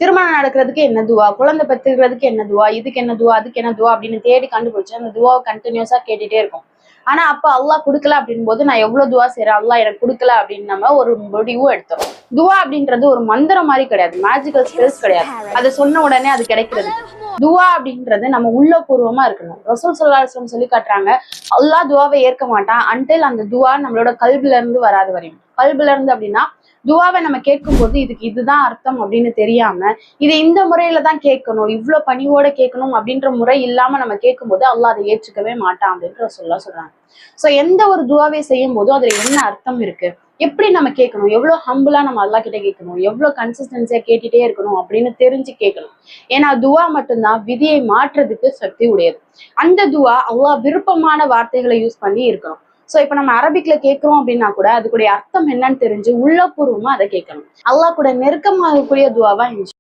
திருமணம் நடக்கிறதுக்கு என்ன துவா, குழந்தை பெற்றுக்கிறதுக்கு என்ன துவா, இதுக்கு என்ன துவா, அதுக்கு என்ன துவா அப்படின்னு தேடி கண்டுபிடிச்சு அந்த துவாவை கண்டினியூஸா கேட்டுட்டே இருக்கும். ஆனா அப்ப அல்லாஹ் கொடுக்கல அப்படின் போது நான் எவ்வளவு துவா செய்யறேன், அல்லாஹ் எனக்கு கொடுக்கல அப்படின்னு நம்ம ஒரு முடிவும் எடுத்துரும். துவா அப்படின்றது ஒரு மந்திரம் மாதிரி கிடையாது, மேஜிக்கல் ஸ்கில்ஸ் கிடையாது. அதை சொன்ன உடனே அது கிடைக்கிறது. துவா அப்படின்றது நம்ம உள்ளபூர்வமா இருக்கணும். ரசூல் ஸல்லல்லாஹு அலைஹி வஸல்லம் சொல்லி காட்டுறாங்க, அல்லாஹ் துவாவை ஏற்க மாட்டான் அன்டில் அந்த துவா நம்மளோட கல்புல இருந்து வராது வரையும். கல்புல இருந்து அப்படின்னா துவாவை நம்ம கேட்கும் போது இதுக்கு இதுதான் அர்த்தம் அப்படின்னு தெரியாம இது இந்த முறையில தான் கேட்கணும், இவ்வளவு பணிவோட கேட்கணும் அப்படின்ற முறை இல்லாம நம்ம கேட்கும்போது அல்லாஹ் அதை ஏற்றுக்கவே மாட்டான் அப்படின்ற சொல்றாங்க. சோ எந்த ஒரு துவாவை செய்யும் போதும் அதுல என்ன அர்த்தம் இருக்கு, எப்படி நம்ம கேட்கணும், எவ்வளவு ஹம்பிளா நம்ம அல்லாஹ் கிட்ட கேட்கணும், எவ்வளவு கன்சிஸ்டன்சியா கேட்டுட்டே இருக்கணும் அப்படின்னு தெரிஞ்சு கேட்கணும். ஏன்னா துவா மட்டும்தான் விதியை மாற்றுறதுக்கு சக்தி உடையது. அந்த துவா அல்லாஹ் விருப்பமான வார்த்தைகளை யூஸ் பண்ணி இருக்கணும். சோ இப்ப நம்ம அரபிக்ல கேட்கிறோம் அப்படின்னா கூட அதுக்குடைய அர்த்தம் என்னன்னு தெரிஞ்சு உள்ளபூர்வமா அதை கேட்கணும். அல்லாஹ் கூட நெருக்கமாகக்கூடிய துவாவா